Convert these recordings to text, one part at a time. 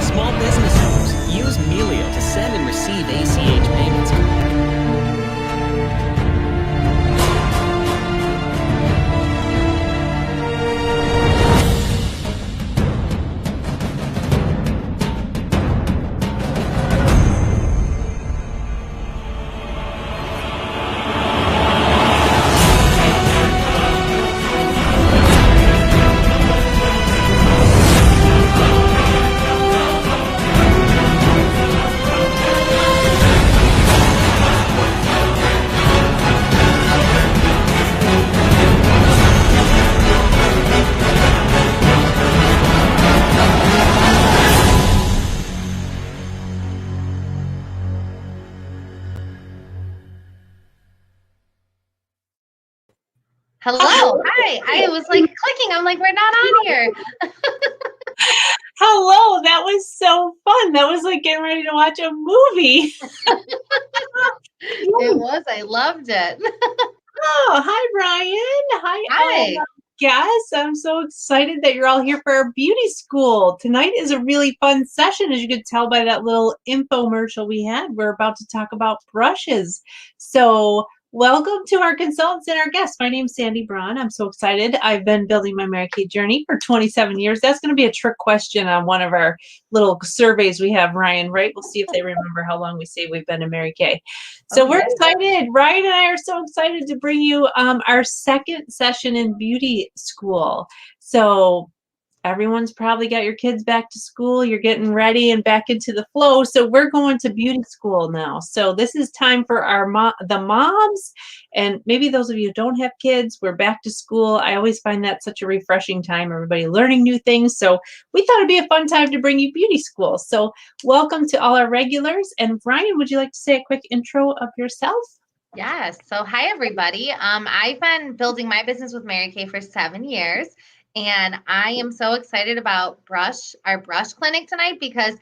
Small business owners, use Melio to send and receive ACH payments. Hello. Hi. I was like clicking. I'm like, we're not on here. Hello. That was so fun. That was like getting ready to watch a movie. It was. I loved it. Oh, hi, Brian. Hi. Guests. I'm so excited that you're all here for our beauty school. Tonight is a really fun session, as you could tell by that little infomercial we had. We're about to talk about brushes. So welcome to our consultants and our guests. My name's Sandy Braun. I'm so excited. I've been building my Mary Kay journey for 27 years. That's going to be a trick question on one of our little surveys we have, Ryan, right? We'll see if they remember how long we say we've been in Mary Kay. So we're excited. Ryan and I are so excited to bring you our second session in beauty school. So everyone's probably got your kids back to school. You're getting ready and back into the flow. So we're going to beauty school now. So this is time for the moms, and maybe those of you who don't have kids. We're back to school. I always find that such a refreshing time. Everybody learning new things. So we thought it'd be a fun time to bring you beauty school. So welcome to all our regulars. And Ryan, would you like to say a quick intro of yourself? Yes. So hi, everybody. I've been building my business with Mary Kay for 7 years. And I am so excited about our brush clinic tonight because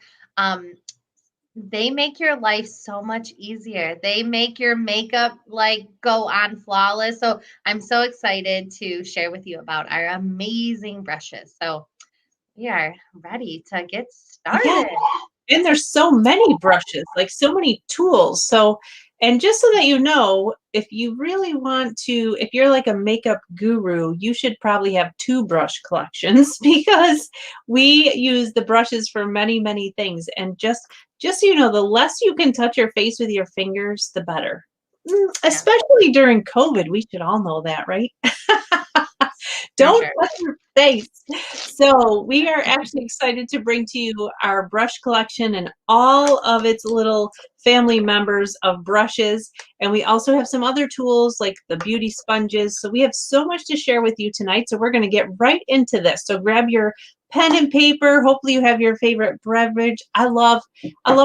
they make your life so much easier. They make your makeup like go on flawless. So I'm so excited to share with you about our amazing brushes. So we are ready to get started. Yeah. And there's so many brushes, like so many tools. So, and just so that you know, if you really want to, if you're like a makeup guru, you should probably have 2 brush collections because we use the brushes for many, many things. And just so you know, the less you can touch your face with your fingers, the better. Especially during COVID. We should all know that, right? Don't sure. touch your face. So we are actually excited to bring to you our brush collection and all of its little family members of brushes. And we also have some other tools like the beauty sponges. So we have so much to share with you tonight. So we're going to get right into this. So grab your pen and paper. Hopefully you have your favorite beverage. I love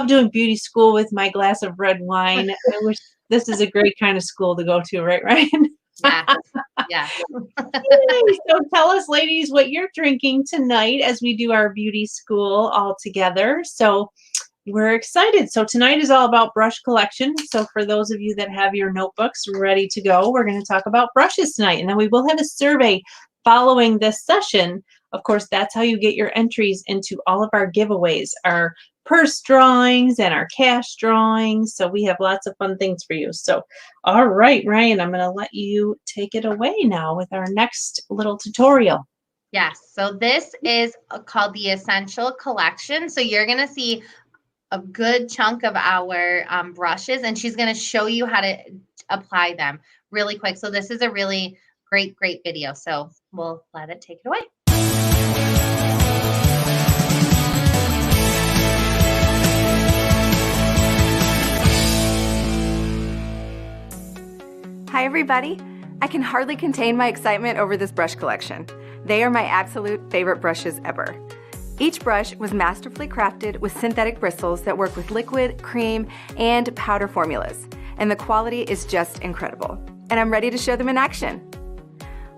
doing beauty school with my glass of red wine. I wish this is a great kind of school to go to, right, Ryan? Yeah. Yeah. Yay. So tell us, ladies, what you're drinking tonight as we do our beauty school all together. So we're excited. So tonight is all about brush collection. So for those of you that have your notebooks ready to go, we're going to talk about brushes tonight. And then we will have a survey following this session. Of course, that's how you get your entries into all of our giveaways, our purse drawings and our cash drawings. So we have lots of fun things for you. So, all right, Ryan, I'm going to let you take it away now with our next little tutorial. Yes. So this is called the Essential Collection. So you're going to see a good chunk of our brushes, and she's going to show you how to apply them really quick. So this is a really great video. So we'll let it take it away. Hi everybody! I can hardly contain my excitement over this brush collection. They are my absolute favorite brushes ever. Each brush was masterfully crafted with synthetic bristles that work with liquid, cream, and powder formulas, and the quality is just incredible. And I'm ready to show them in action.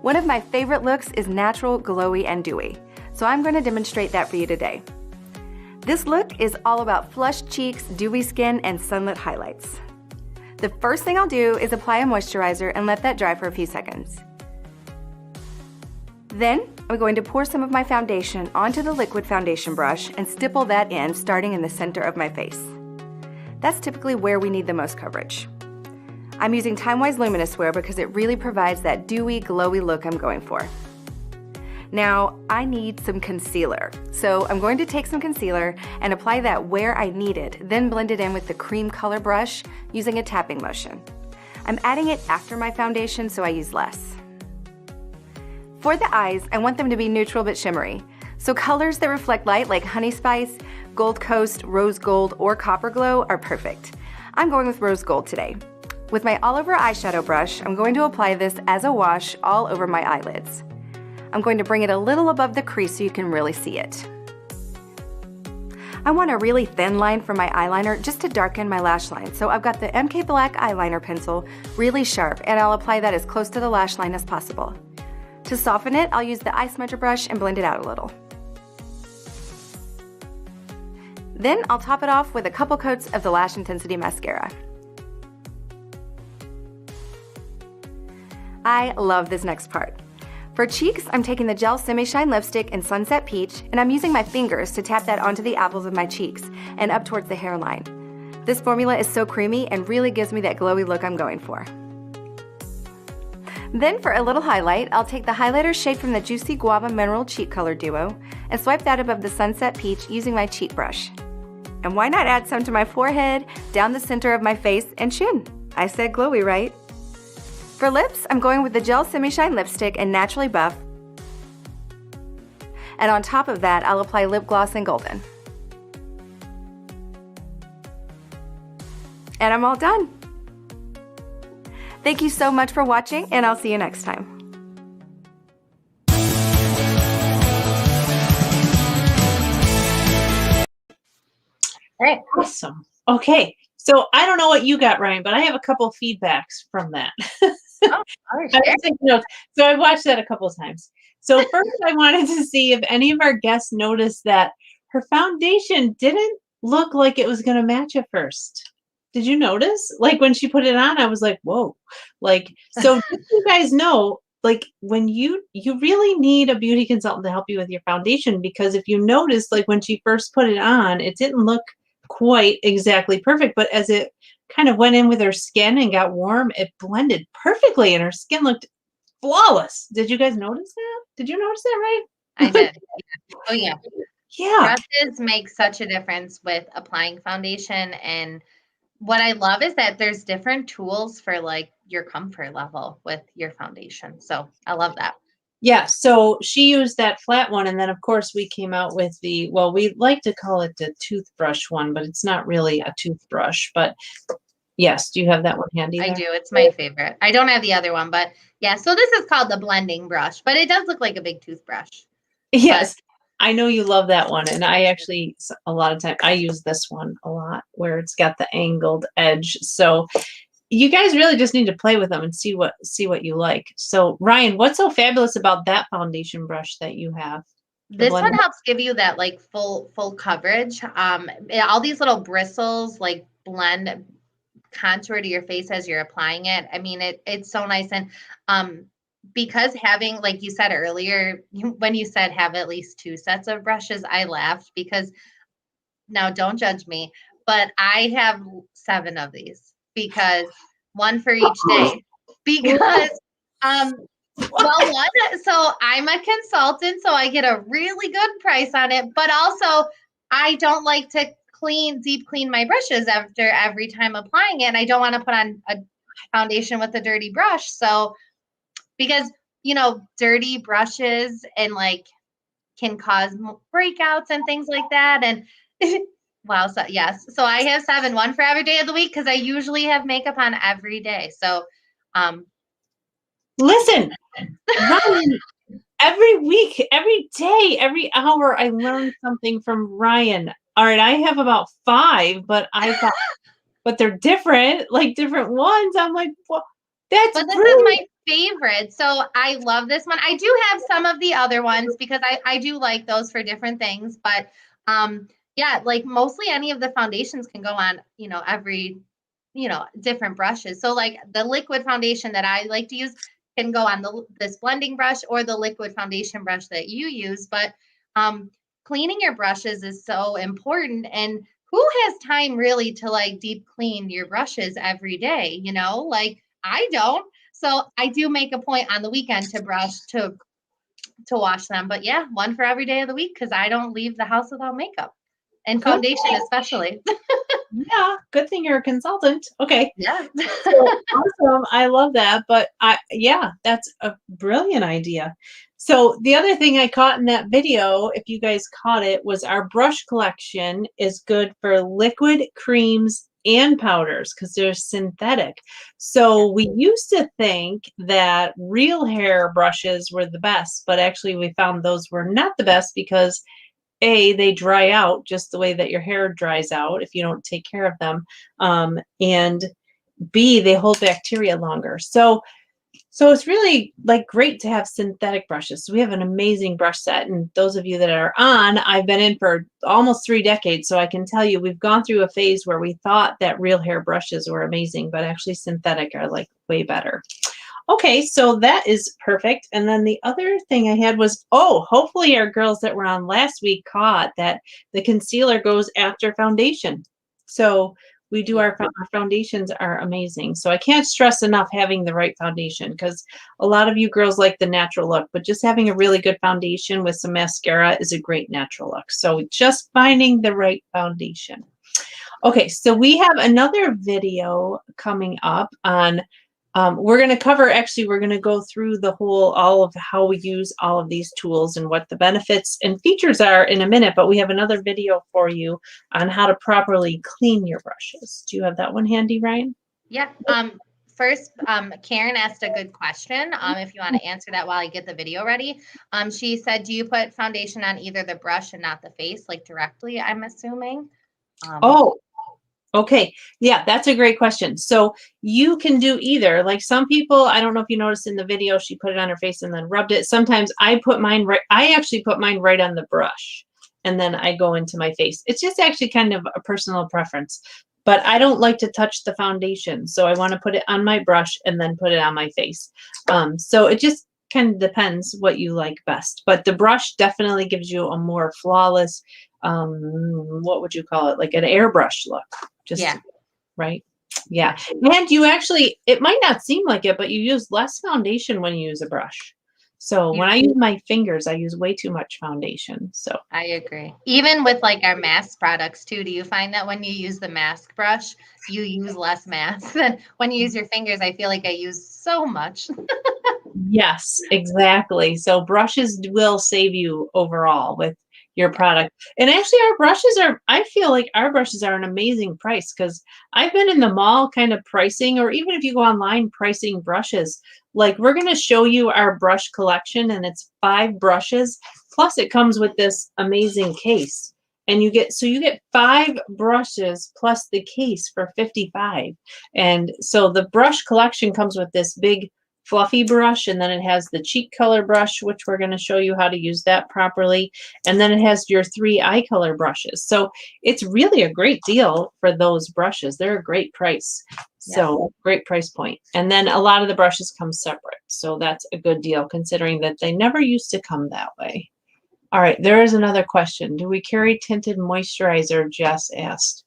One of my favorite looks is natural, glowy, and dewy, so I'm going to demonstrate that for you today. This look is all about flushed cheeks, dewy skin, and sunlit highlights. The first thing I'll do is apply a moisturizer and let that dry for a few seconds. Then, I'm going to pour some of my foundation onto the liquid foundation brush and stipple that in, starting in the center of my face. That's typically where we need the most coverage. I'm using Timewise Luminous Wear because it really provides that dewy, glowy look I'm going for. Now, I need some concealer, so I'm going to take some concealer and apply that where I need it, then blend it in with the cream color brush using a tapping motion. I'm adding it after my foundation, so I use less. For the eyes, I want them to be neutral but shimmery, so colors that reflect light like Honey Spice, Gold Coast, Rose Gold, or Copper Glow are perfect. I'm going with Rose Gold today. With my all-over eyeshadow brush, I'm going to apply this as a wash all over my eyelids. I'm going to bring it a little above the crease so you can really see it. I want a really thin line for my eyeliner just to darken my lash line, so I've got the MK Black eyeliner pencil really sharp, and I'll apply that as close to the lash line as possible. To soften it, I'll use the eye smudger brush and blend it out a little. Then I'll top it off with a couple coats of the Lash Intensity mascara. I love this next part. For cheeks, I'm taking the Gel Semi Shine Lipstick in Sunset Peach, and I'm using my fingers to tap that onto the apples of my cheeks and up towards the hairline. This formula is so creamy and really gives me that glowy look I'm going for. Then for a little highlight, I'll take the highlighter shade from the Juicy Guava Mineral Cheek Color Duo and swipe that above the Sunset Peach using my cheek brush. And why not add some to my forehead, down the center of my face, and chin? I said glowy, right? For lips, I'm going with the Gel Semi Shine Lipstick in Naturally Buff. And on top of that, I'll apply lip gloss in Golden. And I'm all done. Thank you so much for watching, and I'll see you next time. All right. Awesome. Okay. So I don't know what you got, Ryan, but I have a couple of feedbacks from that. Oh, I was taking notes. So I watched that a couple of times. So first I wanted to see if any of our guests noticed that her foundation didn't look like it was going to match at first. Did you notice? Like when she put it on, I was like, whoa. Like, so just so you guys know, like when you really need a beauty consultant to help you with your foundation, because if you notice, like when she first put it on, it didn't look quite exactly perfect, but as it kind of went in with her skin and got warm, it blended perfectly and her skin looked flawless. Did you guys notice that? Did you notice that, right? I did. Oh yeah. Yeah. Brushes make such a difference with applying foundation, and what I love is that there's different tools for like your comfort level with your foundation. So I love that. Yeah, so she used that flat one, and then of course we came out with the, well, we like to call it the toothbrush one, but it's not really a toothbrush. But yes, do you have that one handy I there? do. It's my favorite. I don't have the other one, but yeah. So this is called the blending brush, but it does look like a big toothbrush. Yes, I know you love that one, and I actually a lot of time I use this one a lot where it's got the angled edge. So you guys really just need to play with them and see what you like. So Ryan, what's so fabulous about that foundation brush that you have? This one blender? helps give you that like full coverage. All these little bristles like blend contour to your face as you're applying it. I mean, it's so nice. And because having, like you said earlier, when you said have at least 2 sets of brushes, I laughed because now don't judge me, but I have 7 of these because one for each day. Because well, one, so I'm a consultant, so I get a really good price on it, but also I don't like to deep clean my brushes after every time applying it. And I don't want to put on a foundation with a dirty brush. So, because, dirty brushes and like can cause breakouts and things like that. And wow. So yes. So I have 7, one for every day of the week, because I usually have makeup on every day. So, Listen, Ryan, every week, every day, every hour, I learn something from Ryan. All right, I have about 5, but but they're different, like different ones. I'm like, well, that's but this is brilliant. my favorite. So I love this one. I do have some of the other ones because I do like those for different things. But yeah, like mostly any of the foundations can go on, every, different brushes. So like the liquid foundation that I like to use can go on this blending brush or the liquid foundation brush that you use. But cleaning your brushes is so important. And who has time really to like deep clean your brushes every day? Like I don't. So I do make a point on the weekend to brush to wash them. But yeah, one for every day of the week because I don't leave the house without makeup and foundation especially. Yeah, good thing you're a consultant. Okay. Yeah. So awesome. I love that. But yeah, that's a brilliant idea. So the other thing I caught in that video, if you guys caught it, was our brush collection is good for liquid, creams, and powders because they're synthetic. So we used to think that real hair brushes were the best, but actually we found those were not the best because A, they dry out just the way that your hair dries out if you don't take care of them. And B, they hold bacteria longer. So it's really like great to have synthetic brushes. So we have an amazing brush set. And those of you that are on, I've been in for almost 3 decades. So I can tell you we've gone through a phase where we thought that real hair brushes were amazing, but actually synthetic are like way better. Okay, so that is perfect. And then the other thing I had was, hopefully our girls that were on last week caught that the concealer goes after foundation. So we do our foundations are amazing. So I can't stress enough having the right foundation because a lot of you girls like the natural look, but just having a really good foundation with some mascara is a great natural look. So just finding the right foundation. Okay, so we have another video coming up on we're going to cover, actually, we're going to go through all of how we use all of these tools and what the benefits and features are in a minute, but we have another video for you on how to properly clean your brushes. Do you have that one handy, Ryan? Yeah. First, Karen asked a good question. If you want to answer that while I get the video ready. She said, do you put foundation on either the brush and not the face, like directly, I'm assuming? Okay. Yeah, that's a great question. So you can do either. Like some people, I don't know if you noticed in the video, she put it on her face and then rubbed it. Sometimes I actually put mine right on the brush and then I go into my face. It's just actually kind of a personal preference, but I don't like to touch the foundation. So I want to put it on my brush and then put it on my face. So it just kind of depends what you like best, but the brush definitely gives you a more flawless, what would you call it? Like an airbrush look. Right. Yeah. And you actually, it might not seem like it, but you use less foundation when you use a brush. So when I use my fingers, I use way too much foundation. So I agree. Even with like our mask products too, do you find that when you use the mask brush, you use less mask than when you use your fingers? I feel like I use so much. yes, exactly. So brushes will save you overall with your product. And actually our brushes are, I feel like our brushes are an amazing price because I've been in the mall kind of pricing, or even if you go online pricing brushes, like we're going to show you our brush collection and it's 5 brushes. Plus it comes with this amazing case. And you get 5 brushes plus the case for 55. And so the brush collection comes with this big fluffy brush, and then it has the cheek color brush, which we're going to show you how to use that properly. And then it has your 3 eye color brushes. So it's really a great deal for those brushes. They're a great price. So great price point. And then a lot of the brushes come separate. So that's a good deal considering that they never used to come that way. All right, there is another question. Do we carry tinted moisturizer? Jess asked.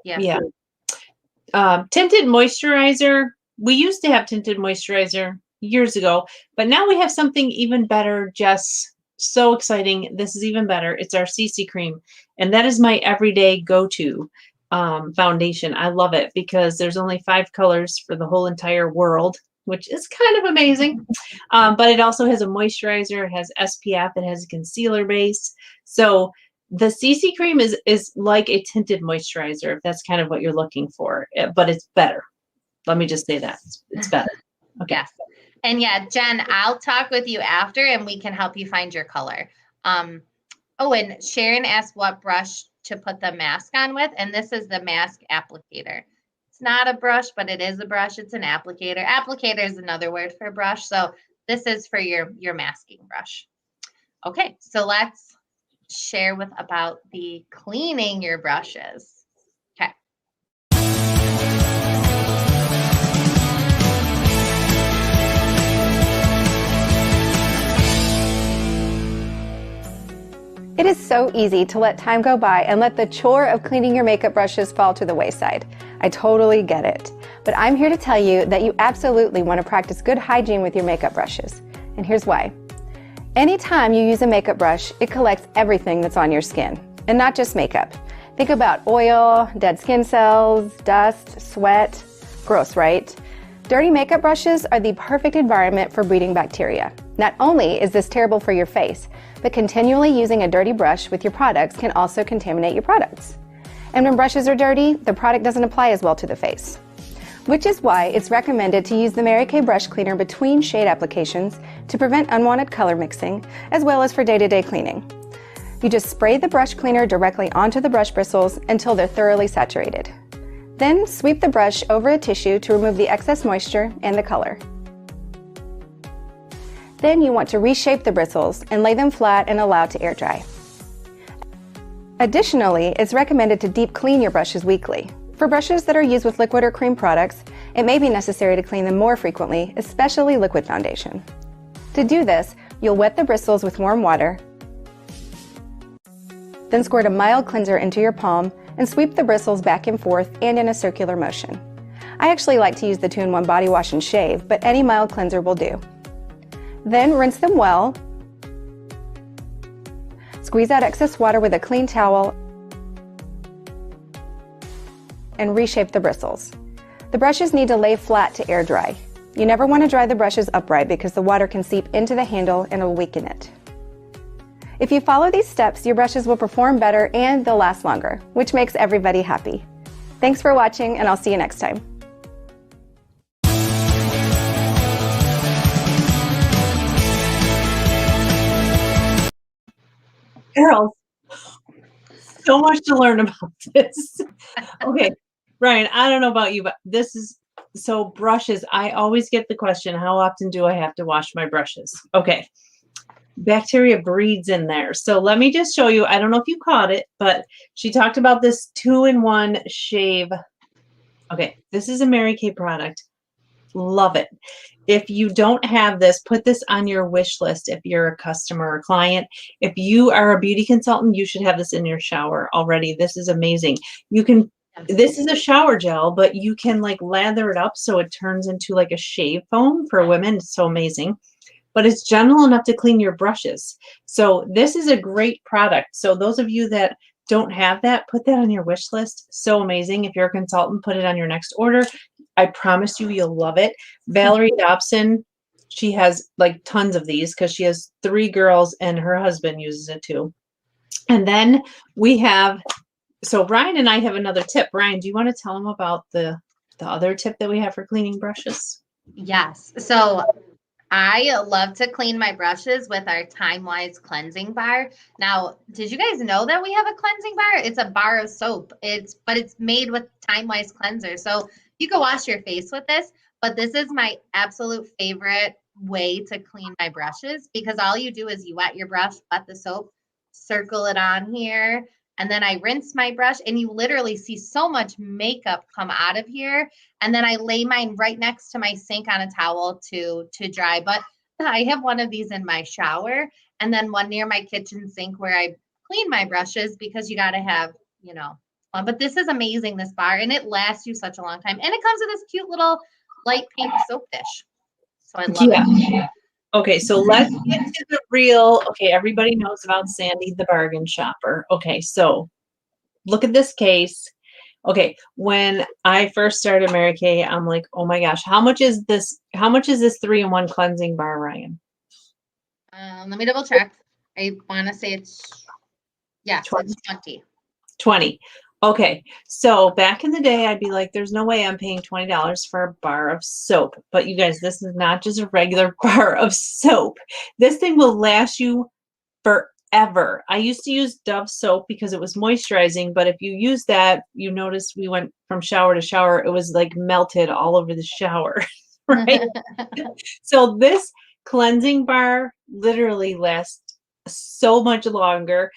Yeah. Tinted moisturizer. We used to have tinted moisturizer years ago, but now we have something even better, Jess. So exciting. This is even better. It's our CC cream. And that is my everyday go-to foundation. I love it because there's only 5 colors for the whole entire world, which is kind of amazing. But it also has a moisturizer, it has SPF, it has a concealer base. So the CC cream is like a tinted moisturizer, if that's kind of what you're looking for, but it's better. Let me just say that. It's better. Okay. Yes. And yeah, Jen, I'll talk with you after and we can help you find your color. Oh, and Sharon asked what brush to put the mask on with, and this is the mask applicator. It's not a brush, but it is a brush. It's an applicator. Applicator is another word for brush. So this is for your masking brush. Okay, so let's share about the cleaning your brushes. Okay. It is so easy to let time go by and let the chore of cleaning your makeup brushes fall to the wayside. I totally get it. But I'm here to tell you that you absolutely want to practice good hygiene with your makeup brushes. And here's why. Anytime you use a makeup brush, it collects everything that's on your skin, and not just makeup. Think about oil, dead skin cells, dust, sweat. Gross, right? Dirty makeup brushes are the perfect environment for breeding bacteria. Not only is this terrible for your face, but continually using a dirty brush with your products can also contaminate your products. And when brushes are dirty, the product doesn't apply as well to the face. Which is why it's recommended to use the Mary Kay brush cleaner between shade applications to prevent unwanted color mixing, as well as for day-to-day cleaning. You just spray the brush cleaner directly onto the brush bristles until they're thoroughly saturated. Then sweep the brush over a tissue to remove the excess moisture and the color. Then you want to reshape the bristles and lay them flat and allow to air dry. Additionally, it's recommended to deep clean your brushes weekly. For brushes that are used with liquid or cream products, it may be necessary to clean them more frequently, especially liquid foundation. To do this, you'll wet the bristles with warm water, then squirt a mild cleanser into your palm and sweep the bristles back and forth and in a circular motion. I actually like to use the 2-in-1 Body Wash and Shave, but any mild cleanser will do. Then rinse them well. Squeeze out excess water with a clean towel and reshape the bristles. The brushes need to lay flat to air dry. You never want to dry the brushes upright because the water can seep into the handle and will weaken it. If you follow these steps, your brushes will perform better and they'll last longer, which makes everybody happy. Thanks for watching, and I'll see you next time. Girls, so much to learn about this. Okay, Ryan, I don't know about you, but this is so brushes. I always get the question, how often do I have to wash my brushes? Okay, bacteria breeds in there. So let me just show you. I don't know if you caught it, but she talked about this 2-in-1 shave. Okay, this is a Mary Kay product. Love it. If you don't have this, put this on your wish list if you're a customer or client. If you are a beauty consultant, you should have this in your shower already. This is amazing. You can this is a shower gel, but you can like lather it up so it turns into like a shave foam for women. It's so amazing. But it's gentle enough to clean your brushes. So this is a great product. So those of you that don't have that, put that on your wish list. So amazing. If you're a consultant, put it on your next order. I promise you, you'll love it. Valerie Dobson, she has like tons of these because she has 3 girls and her husband uses it too. And then we have, so Ryan and I have another tip. Ryan, do you want to tell them about the other tip that we have for cleaning brushes? Yes. So I love to clean my brushes with our Time Wise cleansing bar. Now, did you guys know that we have a cleansing bar? It's a bar of soap. But it's made with Time Wise cleanser. So you can wash your face with this, but this is my absolute favorite way to clean my brushes because all you do is you wet your brush, wet the soap, circle it on here, and then I rinse my brush and you literally see so much makeup come out of here. And then I lay mine right next to my sink on a towel to dry. But I have one of these in my shower and then one near my kitchen sink where I clean my brushes because you got to have, one. But this is amazing, this bar, and it lasts you such a long time. And it comes with this cute little light pink soap dish. So I love it. Okay, so let's get to the real, okay, everybody knows about Sandy the bargain shopper. Okay, so look at this case. Okay, when I first started Mary Kay, I'm like, oh my gosh, how much is this 3-in-1 cleansing bar, Ryan? Let me double check. I want to say it's 20. 20. Okay, so back in the day, I'd be like, there's no way I'm paying $20 for a bar of soap. But you guys, this is not just a regular bar of soap. This thing will last you forever. I used to use Dove soap because it was moisturizing, but if you use that, you notice we went from shower to shower, it was like melted all over the shower, right? So this cleansing bar literally lasts so much longer.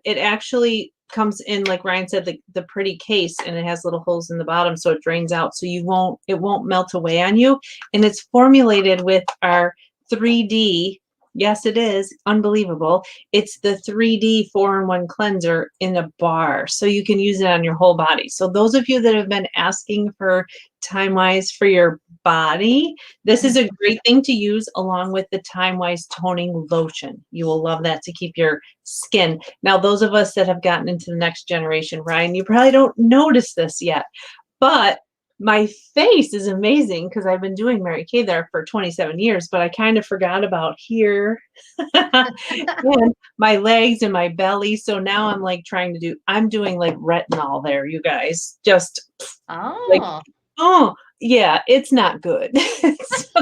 It actually comes in, like Ryan said, the pretty case, and it has little holes in the bottom so it drains out so it won't melt away on you. And it's formulated with our 3D. Yes, it is unbelievable. It's the 3D 4-in-1 cleanser in a bar, so you can use it on your whole body. So those of you that have been asking for Time Wise for your body, this is a great thing to use along with the Time Wise toning lotion. You will love that to keep your skin. Now, those of us that have gotten into the next generation, Ryan, you probably don't notice this yet, but my face is amazing because I've been doing Mary Kay there for 27 years, but I kind of forgot about here and my legs and my belly. So now I'm like I'm doing like retinol there, you guys. Just like, oh yeah, it's not good. So,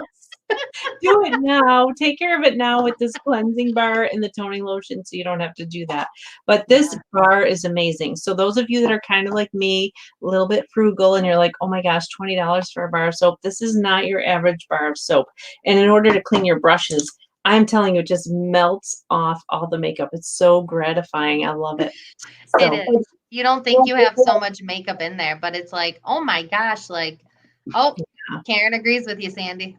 do it now. Take care of it now with this cleansing bar and the toning lotion so you don't have to do that. But this bar is amazing. So those of you that are kind of like me, a little bit frugal, and you're like, oh my gosh, $20 for a bar of soap. This is not your average bar of soap. And in order to clean your brushes, I'm telling you, it just melts off all the makeup. It's so gratifying. I love it. So, it is. You don't think you have so much makeup in there, but it's like, oh my gosh, like, oh, Karen agrees with you, Sandy.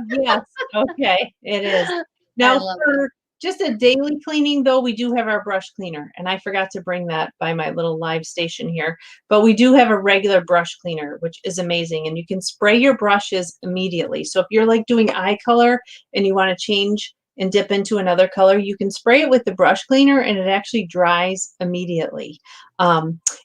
Yes. Okay. It is. Now, for just a daily cleaning, though, we do have our brush cleaner. And I forgot to bring that by my little live station here. But we do have a regular brush cleaner, which is amazing. And you can spray your brushes immediately. So if you're like doing eye color and you want to change and dip into another color, you can spray it with the brush cleaner and it actually dries immediately.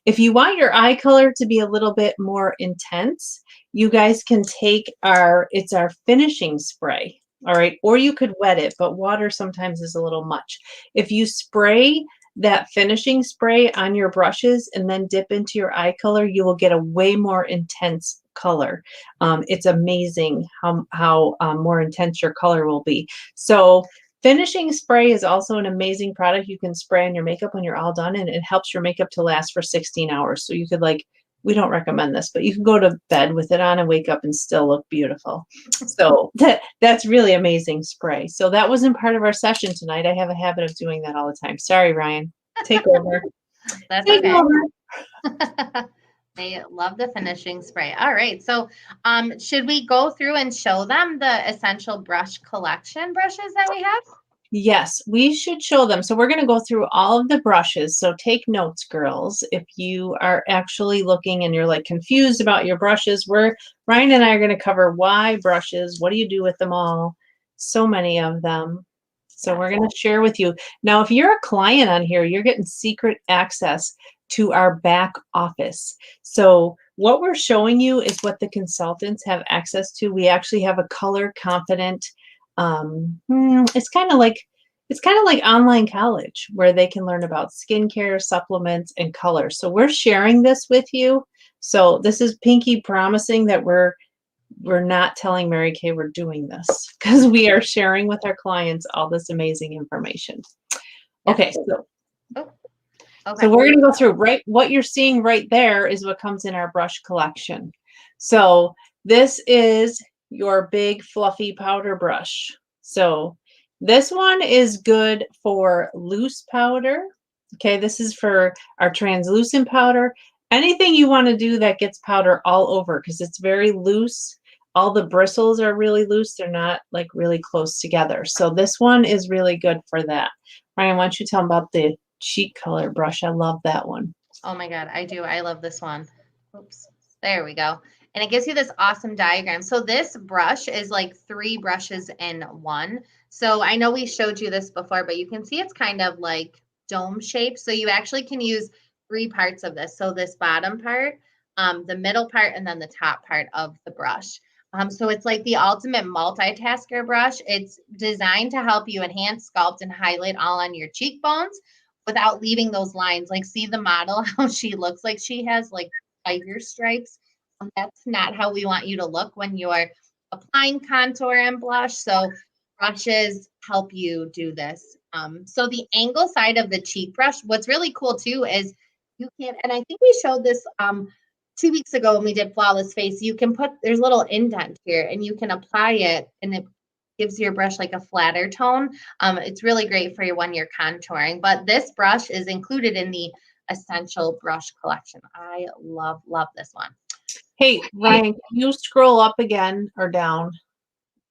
If you want your eye color to be a little bit more intense, you guys can take it's our finishing spray, all right? Or you could wet it, but water sometimes is a little much. If you spray that finishing spray on your brushes and then dip into your eye color, you will get a way more intense color. It's amazing how more intense your color will be. So finishing spray is also an amazing product you can spray on your makeup when you're all done, and it helps your makeup to last for 16 hours. So you could we don't recommend this, but you can go to bed with it on and wake up and still look beautiful. So that's really amazing spray. So that wasn't part of our session tonight. I have a habit of doing that all the time. Sorry, Ryan. Take over. Take over. They love the finishing spray. All right. So should we go through and show them the essential brush collection brushes that we have? Yes, we should show them. So we're going to go through all of the brushes. So take notes, girls. If you are actually looking and you're like confused about your brushes, Ryan and I are going to cover why brushes, what do you do with them all? So many of them. So we're going to share with you. Now, if you're a client on here, you're getting secret access to our back office. So what we're showing you is what the consultants have access to. We actually have a color confident it's kind of like online college where they can learn about skincare, supplements, and color. So we're sharing this with you. So this is Pinky promising that we're not telling Mary Kay we're doing this because we are sharing with our clients all this amazing information. Okay, so Okay. so we're going to go through right what you're seeing right there is what comes in our brush collection. So this is your big fluffy powder brush. So this one is good for loose powder. Okay, this is for our translucent powder. Anything you want to do that gets powder all over because it's very loose. All the bristles are really loose. They're not like really close together. So this one is really good for that. Ryan, why don't you tell them about the cheek color brush? I love that one. Oh my God, I do. I love this one. Oops. There we go. And it gives you this awesome diagram. So this brush is like 3 brushes in one. So I know we showed you this before, but you can see it's kind of like dome shaped. So you actually can use 3 parts of this. So this bottom part, the middle part, and then the top part of the brush. So it's like the ultimate multitasker brush. It's designed to help you enhance, sculpt, and highlight all on your cheekbones without leaving those lines. Like, see the model, how she looks like she has like tiger stripes. That's not how we want you to look when you're applying contour and blush. So brushes help you do this. So the angle side of the cheek brush, what's really cool too is you can, and I think we showed this 2 weeks ago when we did Flawless Face, you can put, there's a little indent here and you can apply it and it gives your brush like a flatter tone. It's really great for when you're contouring, but this brush is included in the Essential Brush Collection. I love this one. Hey, Ryan, can you scroll up again or down?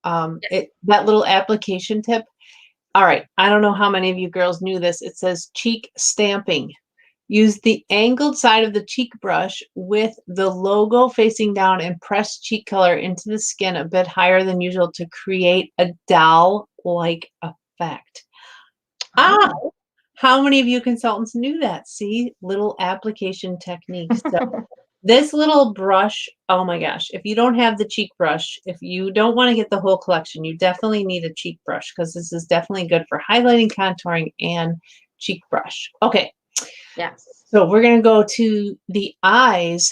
That little application tip. All right. I don't know how many of you girls knew this. It says cheek stamping. Use the angled side of the cheek brush with the logo facing down and press cheek color into the skin a bit higher than usual to create a doll-like effect. Oh. How many of you consultants knew that? See, little application techniques. So this little brush, oh my gosh, if you don't have the cheek brush, if you don't want to get the whole collection, you definitely need a cheek brush because this is definitely good for highlighting, contouring, and cheek brush. Okay. Yes. So we're going to go to the eyes.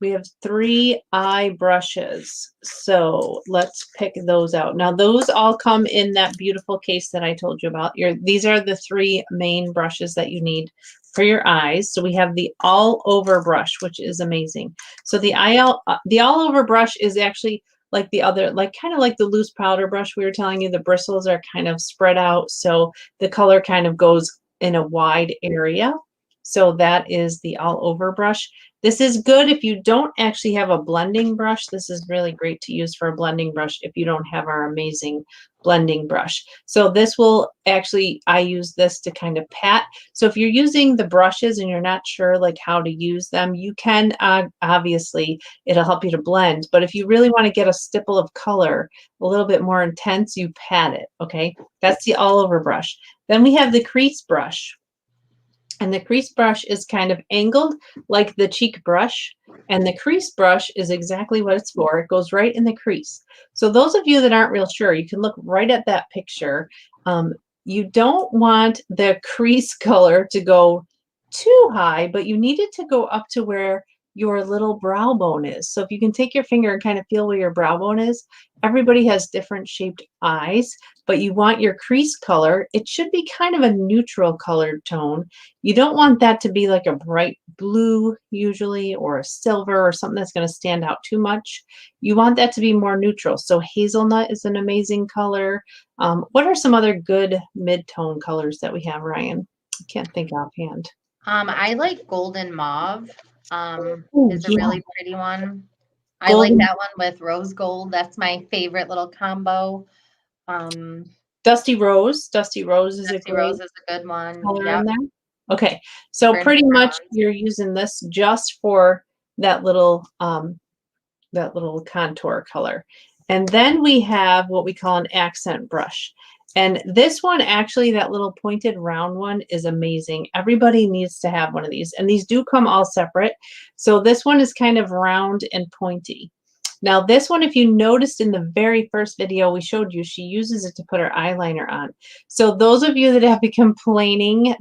We have 3 eye brushes. So let's pick those out. Now those all come in that beautiful case that I told you about. These are the 3 main brushes that you need for your eyes. So we have the all over brush, which is amazing. So the all over brush is actually like the other, like kind of like the loose powder brush we were telling you. The bristles are kind of spread out. So the color kind of goes in a wide area. So that is the all over brush. This is good if you don't actually have a blending brush. This is really great to use for a blending brush if you don't have our amazing blending brush. So this will actually, I use this to kind of pat. So if you're using the brushes and you're not sure like how to use them, you can, obviously, it'll help you to blend. But if you really want to get a stipple of color, a little bit more intense, you pat it, okay? That's the all over brush. Then we have the crease brush. And the crease brush is kind of angled like the cheek brush. And the crease brush is exactly what it's for. It goes right in the crease. So those of you that aren't real sure, you can look right at that picture. You don't want the crease color to go too high, but you need it to go up to where your little brow bone is. So if you can take your finger and kind of feel where your brow bone is, everybody has different shaped eyes, but you want your crease color. It should be kind of a neutral colored tone. You don't want that to be like a bright blue usually, or a silver or something that's going to stand out too much. You want that to be more neutral. So hazelnut is an amazing color. What are some other good mid-tone colors that we have, Ryan? I can't think offhand. I like golden mauve. Ooh, Is a yeah. really pretty one. I like that one with rose gold. That's my favorite little combo. Dusty Rose. Dusty Rose is a Dusty great Rose is a good one. color Yep. in there. Okay, so Burnt pretty much bronze. you're using this just for that little contour color. And then we have what we call an accent brush. And this one, actually, that little pointed round one is amazing. Everybody needs to have one of these. And these do come all separate. So this one is kind of round and pointy. Now this one, if you noticed in the very first video we showed you, she uses it to put her eyeliner on. So those of you that have been complaining,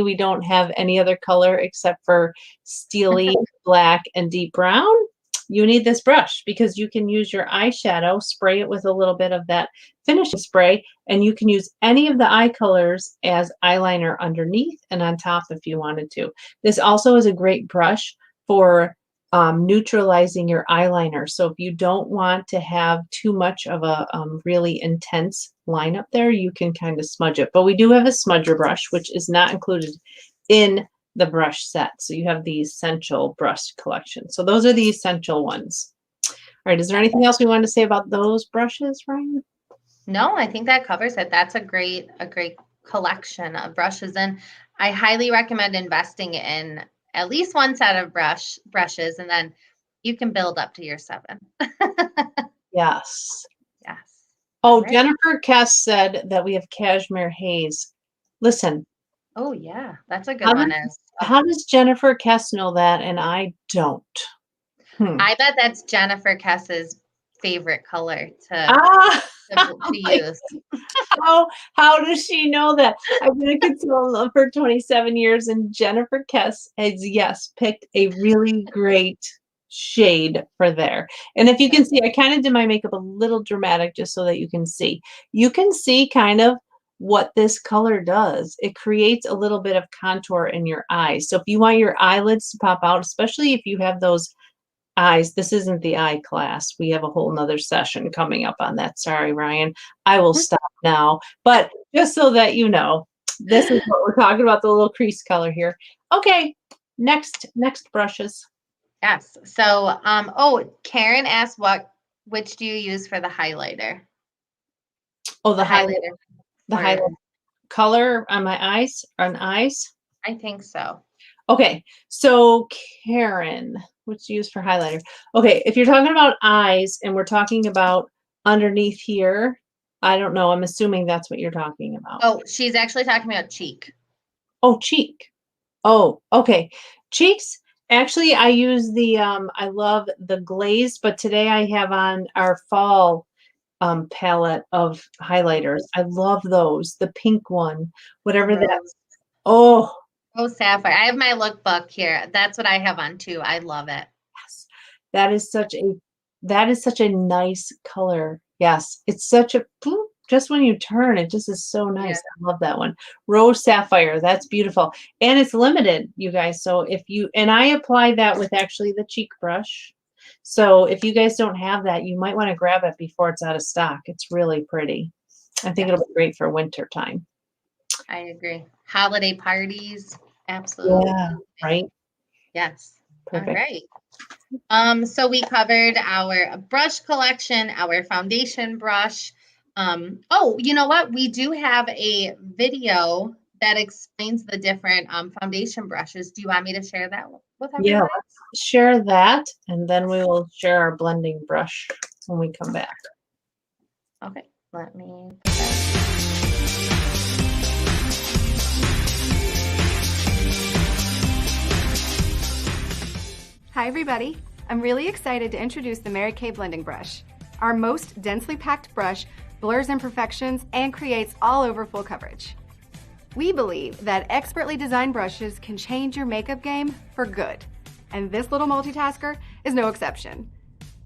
we don't have any other color except for steely black and deep brown, you need this brush because you can use your eyeshadow, spray it with a little bit of that finishing spray, and you can use any of the eye colors as eyeliner underneath and on top if you wanted to. This also is a great brush for neutralizing your eyeliner. So if you don't want to have too much of a really intense line up there, you can kind of smudge it. But we do have a smudger brush, which is not included in the brush set. So you have the essential brush collection. So those are the essential ones. All right, is there anything else we want to say about those brushes, Ryan? No, I think that covers it. That's a great collection of brushes. And I highly recommend investing in at least one set of brushes, and then you can build up to your 7. Yes. Yes. Oh, Right. Jennifer Kess said that we have Cashmere Haze. Listen, Oh yeah, that's a good one. how does Jennifer Kess know that and I don't? I bet that's Jennifer Kess's favorite color Ah, to use. how does she know that? I've been a consultant for 27 years, and Jennifer Kess has, yes, picked a really great shade for there. And if you can see, I kind of did my makeup a little dramatic just so that you can see. You can see kind of what this color does. It creates a little bit of contour in your eyes. So if you want your eyelids to pop out, especially if you have those eyes, this isn't the eye class. We have a whole nother session coming up on that. Sorry, Ryan. I will stop now. But just so that you know, this is what we're talking about, the little crease color here. Okay, next brushes. Yes. So, Karen asked, which do you use for the highlighter? Oh, the highlighter. The highlight color on my eyes, on eyes. I think so. Okay, so Karen, what's used for highlighter? Okay, if you're talking about eyes and we're talking about underneath here, I don't know. I'm assuming that's what you're talking about. Oh, she's actually talking about cheek. Oh, cheek. Oh, okay. Cheeks. Actually, I use the, I love the glazed, but today I have on our fall palette of highlighters. I love those. The pink one, whatever that's. Oh, Sapphire. I have my lookbook here. That's what I have on too. I love it. yes. That is such a nice color. Yes. It's such a, just when you turn, it just is so nice. Yeah. I love that one. Rose Sapphire. That's beautiful. And it's limited, you guys. So if you, and I apply that with actually the cheek brush. So if you guys don't have that, you might want to grab it before it's out of stock. It's really pretty. I think it'll be great for winter time. I agree. Holiday parties. Absolutely. Yeah, right? Yes. Perfect. All right. So we covered our brush collection, our foundation brush. Oh, you know what? We do have a video that explains the different foundation brushes. Do you want me to share that with everyone? Yeah, let's share that, and then we will share our blending brush when we come back. Okay, let me. Hi everybody! I'm really excited to introduce the Mary Kay Blending Brush. Our most densely packed brush blurs imperfections and creates all over full coverage. We believe that expertly designed brushes can change your makeup game for good, and this little multitasker is no exception.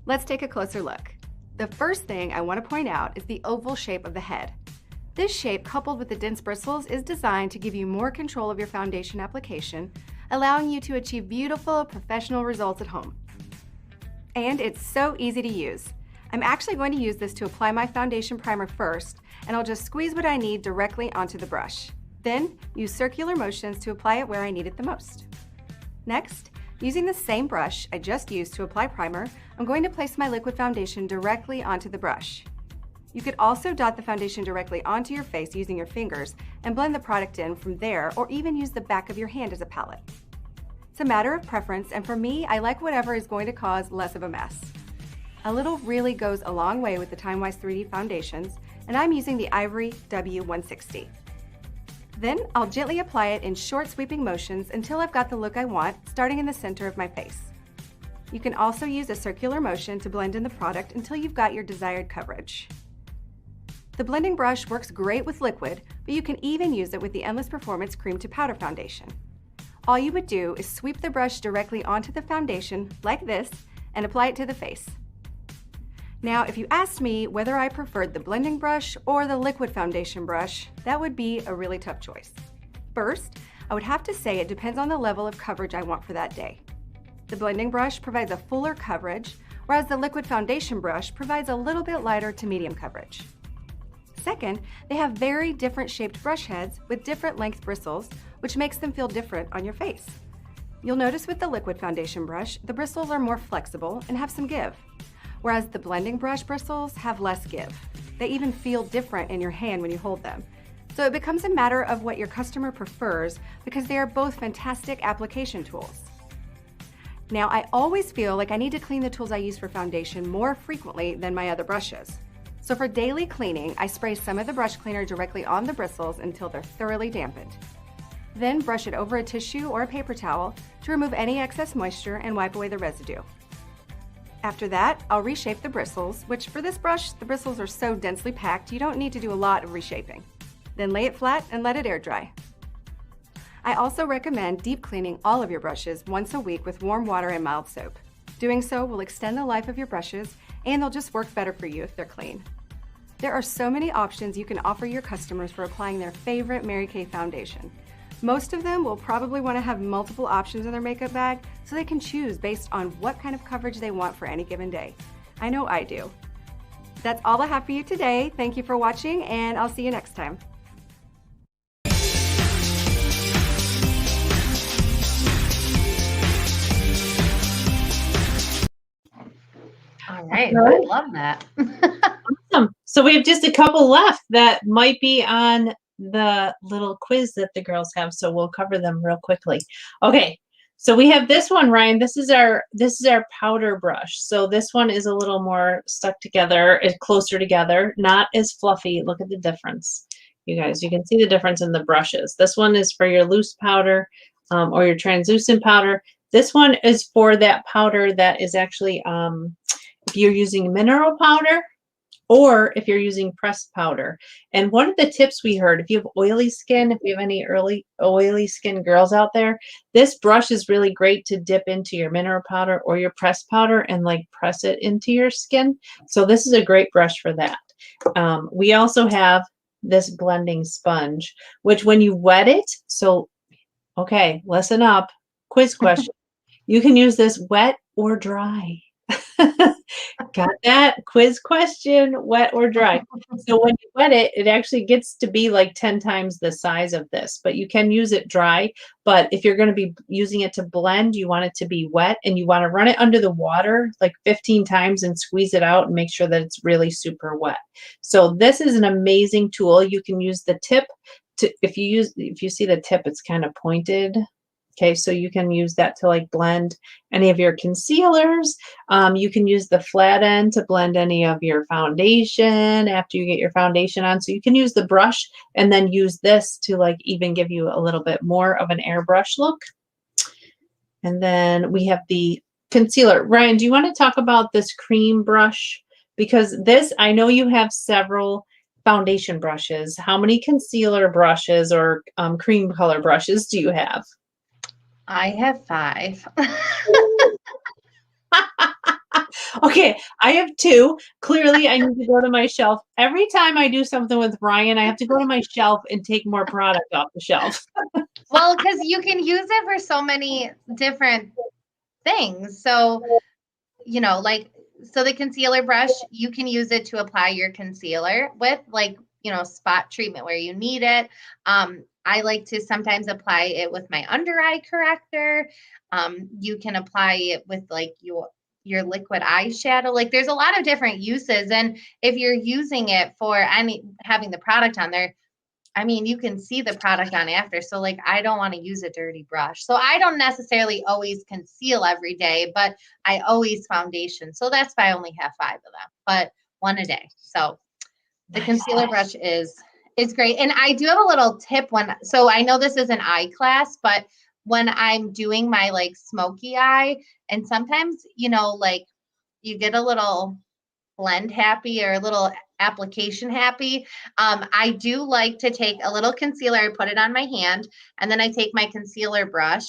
Let's take a closer look. The first thing I want to point out is the oval shape of the head. This shape, coupled with the dense bristles, is designed to give you more control of your foundation application, allowing you to achieve beautiful, professional results at home. And it's so easy to use. I'm actually going to use this to apply my foundation primer first, and I'll just squeeze what I need directly onto the brush. Then, use circular motions to apply it where I need it the most. Next, using the same brush I just used to apply primer, I'm going to place my liquid foundation directly onto the brush. You could also dot the foundation directly onto your face using your fingers and blend the product in from there, or even use the back of your hand as a palette. It's a matter of preference, and for me, I like whatever is going to cause less of a mess. A little really goes a long way with the TimeWise 3D foundations, and I'm using the Ivory W160. Then I'll gently apply it in short sweeping motions until I've got the look I want, starting in the center of my face. You can also use a circular motion to blend in the product until you've got your desired coverage. The blending brush works great with liquid, but you can even use it with the Endless Performance Cream to Powder Foundation. All you would do is sweep the brush directly onto the foundation, like this, and apply it to the face. Now, if you asked me whether I preferred the blending brush or the liquid foundation brush, that would be a really tough choice. First, I would have to say it depends on the level of coverage I want for that day. The blending brush provides a fuller coverage, whereas the liquid foundation brush provides a little bit lighter to medium coverage. Second, they have very different shaped brush heads with different length bristles, which makes them feel different on your face. You'll notice with the liquid foundation brush, the bristles are more flexible and have some give, whereas the blending brush bristles have less give. They even feel different in your hand when you hold them. So it becomes a matter of what your customer prefers, because they are both fantastic application tools. Now, I always feel like I need to clean the tools I use for foundation more frequently than my other brushes. So for daily cleaning, I spray some of the brush cleaner directly on the bristles until they're thoroughly dampened. Then brush it over a tissue or a paper towel to remove any excess moisture and wipe away the residue. After that, I'll reshape the bristles, which for this brush, the bristles are so densely packed, you don't need to do a lot of reshaping. Then lay it flat and let it air dry. I also recommend deep cleaning all of your brushes once a week with warm water and mild soap. Doing so will extend the life of your brushes, and they'll just work better for you if they're clean. There are so many options you can offer your customers for applying their favorite Mary Kay foundation. Most of them will probably want to have multiple options in their makeup bag so they can choose based on what kind of coverage they want for any given day. I know I do. That's all I have for you today. Thank you for watching, and I'll see you next time. All right. I love that. Awesome. So we have just a couple left that might be on the little quiz that the girls have. So we'll cover them real quickly. Okay. So we have this one, Ryan. This is our powder brush. So this one is a little more stuck together, it's closer together, not as fluffy. Look at the difference. You guys, you can see the difference in the brushes. This one is for your loose powder or your translucent powder. This one is for that powder that is actually, if you're using mineral powder or if you're using pressed powder. And one of the tips we heard, if you have oily skin, if you have any oily skin girls out there, this brush is really great to dip into your mineral powder or your pressed powder and like press it into your skin. So this is a great brush for that. We also have this blending sponge, which when you wet it, so, okay, listen up, quiz question. You can use this wet or dry. Got that? Quiz question, wet or dry. So when you wet it, it actually gets to be like 10 times the size of this, but you can use it dry. But if you're going to be using it to blend, you want it to be wet, and you want to run it under the water like 15 times and squeeze it out and make sure that it's really super wet. So this is an amazing tool. You can use the tip to, if you see the tip, it's kind of pointed. Okay, so you can use that to like blend any of your concealers. You can use the flat end to blend any of your foundation after you get your foundation on. So you can use the brush and then use this to like even give you a little bit more of an airbrush look. And then we have the concealer. Ryan, do you want to talk about this cream brush? Because this, I know you have several foundation brushes. How many concealer brushes or cream color brushes do you have? I have 5. Okay, I have 2. Clearly, I need to go to my shelf. Every time I do something with Ryan, I have to go to my shelf and take more product off the shelf. Well, because you can use it for so many different things. So, you know, like, so the concealer brush, you can use it to apply your concealer with, like, you know, spot treatment where you need it. I like to sometimes apply it with my under eye corrector. You can apply it with like your liquid eyeshadow. Like there's a lot of different uses. And if you're using it for having the product on there, I mean, you can see the product on after. So like, I don't want to use a dirty brush. So I don't necessarily always conceal every day, but I always foundation. So that's why I only have 5 of them, but 1 a day. So the concealer brush is great. And I do have a little tip so I know this is an eye class, but when I'm doing my like smoky eye, and sometimes, you know, like you get a little blend happy or a little application happy. I do like to take a little concealer, I put it on my hand, and then I take my concealer brush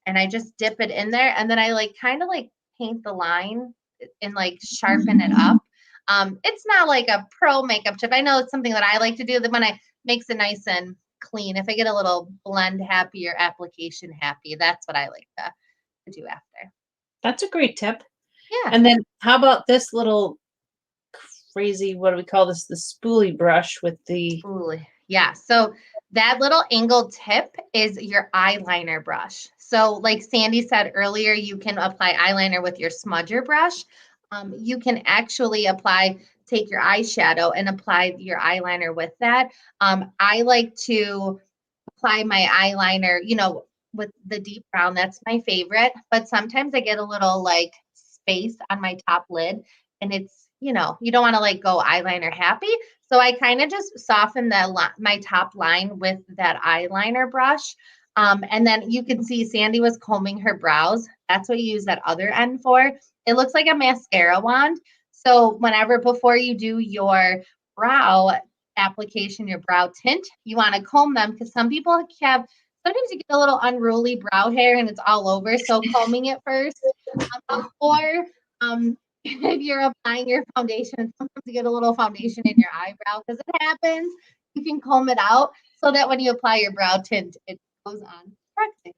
and I just dip it in there. And then I like kind of like paint the line and like sharpen it up. It's not like a pro makeup tip. I know it's something that I like to do that when I makes it nice and clean. If I get a little blend happy or application happy, that's what I like to do after. That's a great tip. Yeah. And then how about this little crazy, what do we call this? The spoolie brush with the... Spoolie. Yeah. So that little angled tip is your eyeliner brush. So like Sandy said earlier, you can apply eyeliner with your smudger brush. You can actually take your eyeshadow and apply your eyeliner with that. I like to apply my eyeliner, you know, with the deep brown. That's my favorite. But sometimes I get a little like space on my top lid, and it's, you know, you don't want to like go eyeliner happy. So I kind of just soften my top line with that eyeliner brush. And then you can see Sandy was combing her brows. That's what you use that other end for. It looks like a mascara wand. So before you do your brow application, your brow tint, you want to comb them, because sometimes you get a little unruly brow hair and it's all over. So combing it first before, if you're applying your foundation, sometimes you get a little foundation in your eyebrow because it happens. You can comb it out so that when you apply your brow tint, it goes on correctly.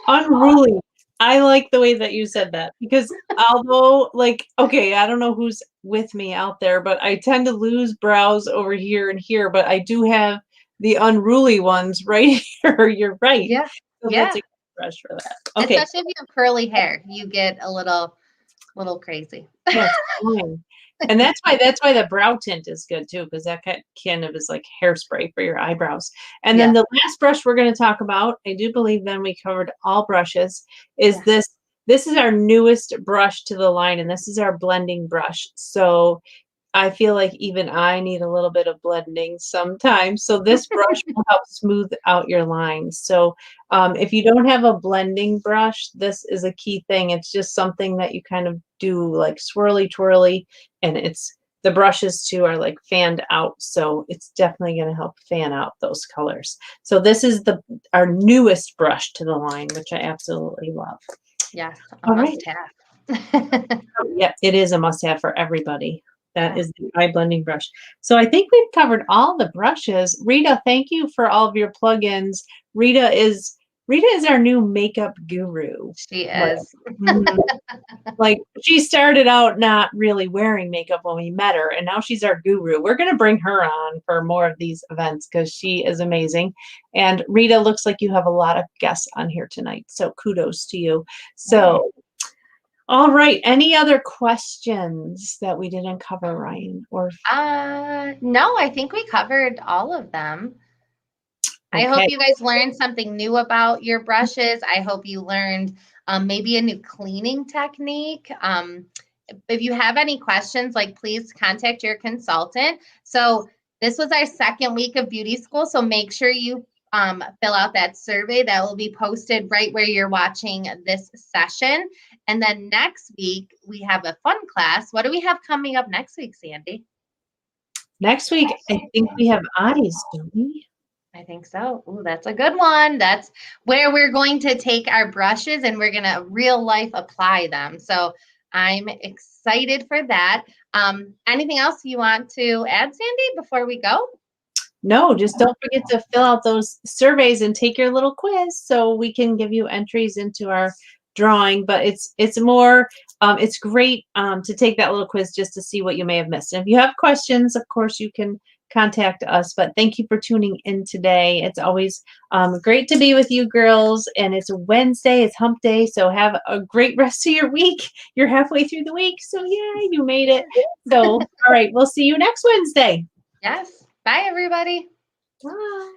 Unruly. I like the way that you said that, because although like, okay, I don't know who's with me out there, but I tend to lose brows over here and here, but I do have the unruly ones right here. You're right. Yeah. So Yeah. that's a good brush for that. Okay. Especially if you have curly hair, you get a little crazy. That's fine. And that's why the brow tint is good too, because that kind of is like hairspray for your eyebrows. And then the last brush we're going to talk about, I do believe then we covered all brushes, is this. This is our newest brush to the line, and this is our blending brush. So I feel like even I need a little bit of blending sometimes. So this brush will help smooth out your lines. So if you don't have a blending brush, this is a key thing. It's just something that you kind of do like swirly twirly, and the brushes too are like fanned out. So it's definitely going to help fan out those colors. So this is our newest brush to the line, which I absolutely love. Yes. All right. Must-have. Yeah, it is a must-have for everybody. That is the eye blending brush. So I think we've covered all the brushes. Rita, thank you for all of your plugins. Rita is our new makeup guru. She is. Like she started out not really wearing makeup when we met her, and now she's our guru. We're going to bring her on for more of these events because she is amazing. And Rita, looks like you have a lot of guests on here tonight. So kudos to you. So all right. Any other questions that we didn't cover, Ryan? Or no, I think we covered all of them. Okay. I hope you guys learned something new about your brushes. I hope you learned maybe a new cleaning technique. If you have any questions, please contact your consultant. So this was our second week of beauty school. So make sure you fill out that survey that will be posted right where you're watching this session. And then next week, we have a fun class. What do we have coming up next week, Sandy? Next week, I think we have eyes, don't we? I think so. Ooh, that's a good one. That's where we're going to take our brushes and we're going to real life apply them. So I'm excited for that. Anything else you want to add, Sandy, before we go? No, just don't forget to fill out those surveys and take your little quiz so we can give you entries into our drawing. But it's great to take that little quiz just to see what you may have missed. And if you have questions, of course, you can contact us. But thank you for tuning in today. It's always great to be with you girls. And it's a Wednesday, it's hump day. So have a great rest of your week. You're halfway through the week. So yeah, you made it. So, all right, we'll see you next Wednesday. Yes. Bye, everybody. Bye.